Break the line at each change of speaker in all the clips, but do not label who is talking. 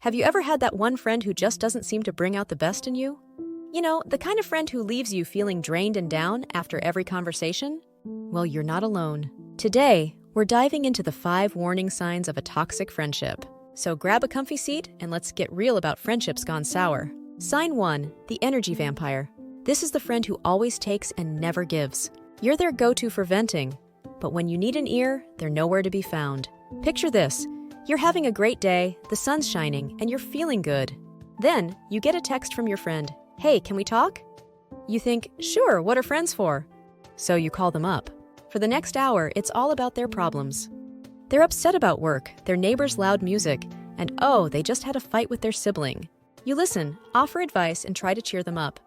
Have you ever had that one friend who just doesn't seem to bring out the best in you? You know, the kind of friend who leaves you feeling drained and down after every conversation? Well, you're not alone. Today, we're diving into the 5 warning signs of a toxic friendship. So grab a comfy seat and let's get real about friendships gone sour. Sign 1, the energy vampire. This is the friend who always takes and never gives. You're their go-to for venting, but when you need an ear, they're nowhere to be found. Picture this. You're having a great day, the sun's shining, and you're feeling good. Then, you get a text from your friend. Hey, can we talk? You think, sure, what are friends for? So you call them up. For the next hour, it's all about their problems. They're upset about work, their neighbor's loud music, and oh, they just had a fight with their sibling. You listen, offer advice, and try to cheer them up.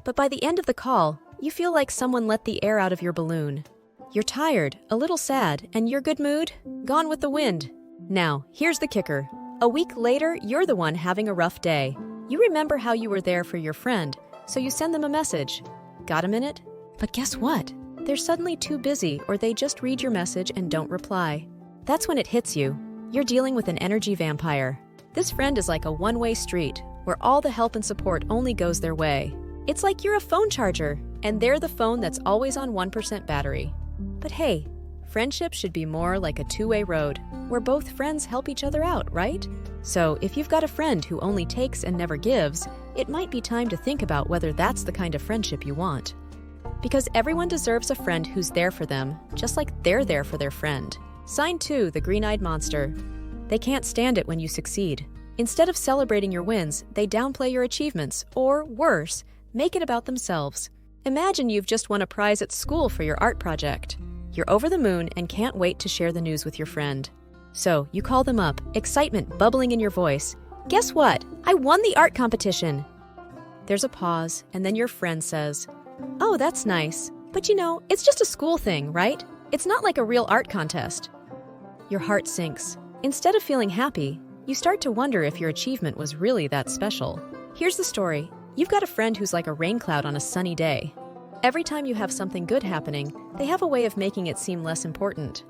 But by the end of the call, you feel like someone let the air out of your balloon. You're tired, a little sad, and your good mood? Gone with the wind. Now, here's the kicker. A week later, you're the one having a rough day. You remember how you were there for your friend, so you send them a message. Got a minute? But guess what? They're suddenly too busy, or they just read your message and don't reply. That's when it hits you. You're dealing with an energy vampire. This friend is like a one-way street, where all the help and support only goes their way. It's like you're a phone charger, and they're the phone that's always on 1% battery. But hey, friendship should be more like a two-way road, where both friends help each other out, right? So if you've got a friend who only takes and never gives, it might be time to think about whether that's the kind of friendship you want. Because everyone deserves a friend who's there for them, just like they're there for their friend. Sign 2, the green-eyed monster. They can't stand it when you succeed. Instead of celebrating your wins, they downplay your achievements, or worse, make it about themselves. Imagine you've just won a prize at school for your art project. You're over the moon and can't wait to share the news with your friend. So you call them up, excitement bubbling in your voice. Guess what? I won the art competition. There's a pause, and then your friend says, oh, that's nice. But you know, it's just a school thing, right? It's not like a real art contest. Your heart sinks. Instead of feeling happy, you start to wonder if your achievement was really that special. Here's the story. You've got a friend who's like a rain cloud on a sunny day. Every time you have something good happening, they have a way of making it seem less important.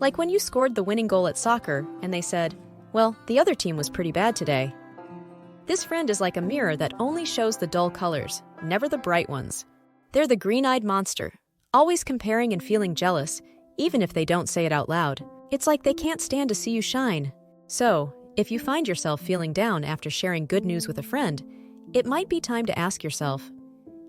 Like when you scored the winning goal at soccer, and they said, well, the other team was pretty bad today. This friend is like a mirror that only shows the dull colors, never the bright ones. They're the green-eyed monster, always comparing and feeling jealous, even if they don't say it out loud. It's like they can't stand to see you shine. So, if you find yourself feeling down after sharing good news with a friend, it might be time to ask yourself,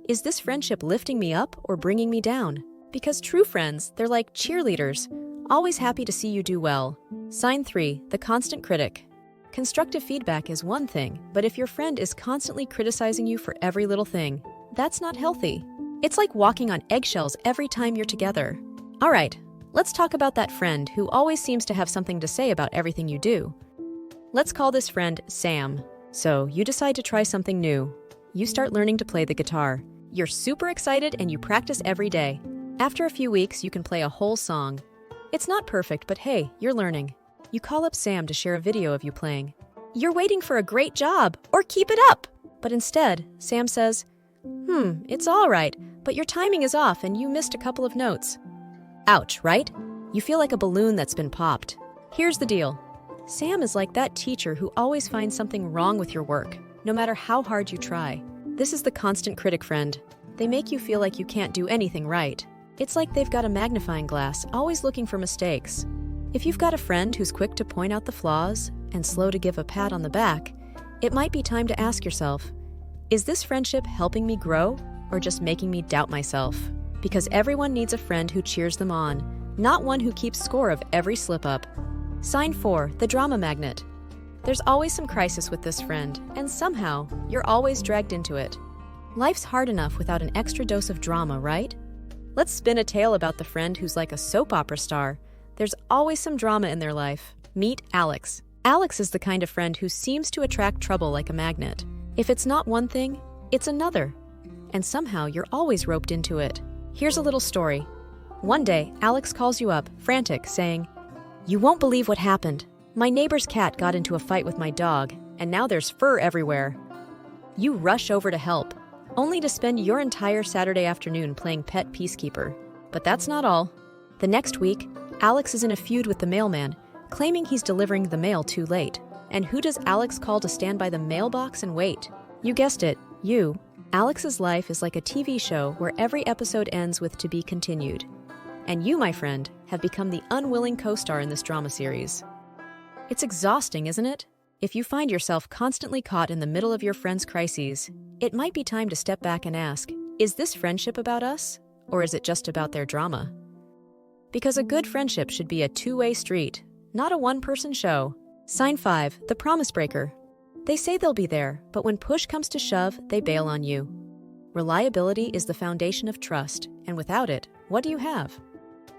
is this friendship lifting me up or bringing me down? Because true friends, they're like cheerleaders, always happy to see you do well. Sign 3, the constant critic. Constructive feedback is one thing, but if your friend is constantly criticizing you for every little thing, that's not healthy. It's like walking on eggshells every time you're together. All right, let's talk about that friend who always seems to have something to say about everything you do. Let's call this friend Sam. So you decide to try something new. You start learning to play the guitar. You're super excited and you practice every day. After a few weeks, you can play a whole song. It's not perfect, but hey, you're learning. You call up Sam to share a video of you playing. You're waiting for a great job, or keep it up! But instead, Sam says, it's all right, but your timing is off and you missed a couple of notes. Ouch, right? You feel like a balloon that's been popped. Here's the deal. Sam is like that teacher who always finds something wrong with your work, no matter how hard you try. This is the constant critic friend. They make you feel like you can't do anything right. It's like they've got a magnifying glass, always looking for mistakes. If you've got a friend who's quick to point out the flaws and slow to give a pat on the back, it might be time to ask yourself, is this friendship helping me grow or just making me doubt myself? Because everyone needs a friend who cheers them on, not one who keeps score of every slip-up. Sign 4, the drama magnet. There's always some crisis with this friend, and somehow, you're always dragged into it. Life's hard enough without an extra dose of drama, right? Let's spin a tale about the friend who's like a soap opera star. There's always some drama in their life. Meet Alex. Alex is the kind of friend who seems to attract trouble like a magnet. If it's not one thing, it's another. And somehow you're always roped into it. Here's a little story. One day, Alex calls you up, frantic, saying, you won't believe what happened. My neighbor's cat got into a fight with my dog, and now there's fur everywhere. You rush over to help, only to spend your entire Saturday afternoon playing pet peacekeeper. But that's not all. The next week, Alex is in a feud with the mailman, claiming he's delivering the mail too late. And who does Alex call to stand by the mailbox and wait? You guessed it, you. Alex's life is like a TV show where every episode ends with "to be continued." And you, my friend, have become the unwilling co-star in this drama series. It's exhausting, isn't it? If you find yourself constantly caught in the middle of your friend's crises, it might be time to step back and ask, is this friendship about us, or is it just about their drama? Because a good friendship should be a two-way street, not a one-person show. Sign 5, the promise breaker. They say they'll be there, but when push comes to shove, they bail on you. Reliability is the foundation of trust, and without it, what do you have?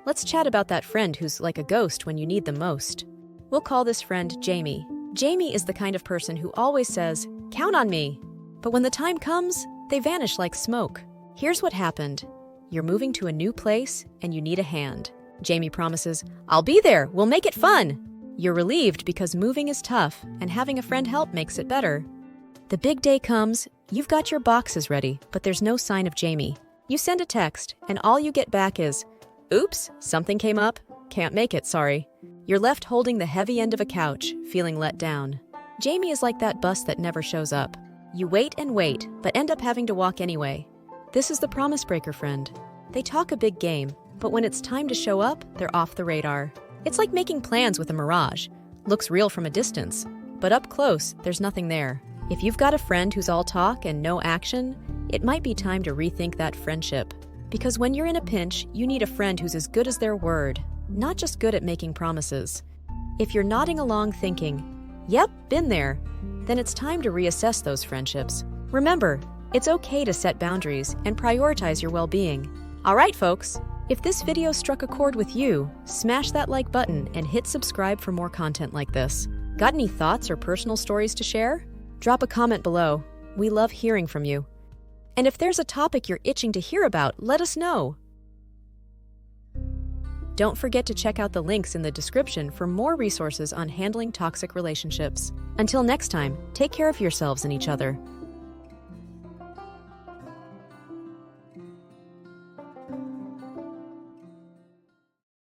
Let's chat about that friend who's like a ghost when you need them most. We'll call this friend Jamie. Jamie is the kind of person who always says, "Count on me." But when the time comes, they vanish like smoke. Here's what happened. You're moving to a new place, and you need a hand. Jamie promises, "I'll be there, we'll make it fun." You're relieved because moving is tough, and having a friend help makes it better. The big day comes, you've got your boxes ready, but there's no sign of Jamie. You send a text, and all you get back is, "Oops, something came up. Can't make it, sorry." You're left holding the heavy end of a couch, feeling let down. Jamie is like that bus that never shows up. You wait and wait, but end up having to walk anyway. This is the promise breaker friend. They talk a big game, but when it's time to show up, they're off the radar. It's like making plans with a mirage. Looks real from a distance, but up close, there's nothing there. If you've got a friend who's all talk and no action, it might be time to rethink that friendship. Because when you're in a pinch, you need a friend who's as good as their word, not just good at making promises. If you're nodding along thinking, "Yep, been there," then it's time to reassess those friendships. Remember, it's okay to set boundaries and prioritize your well-being. All right, folks, if this video struck a chord with you, smash that like button and hit subscribe for more content like this. Got any thoughts or personal stories to share? Drop a comment below. We love hearing from you. And if there's a topic you're itching to hear about, let us know. Don't forget to check out the links in the description for more resources on handling toxic relationships. Until next time, take care of yourselves and each other.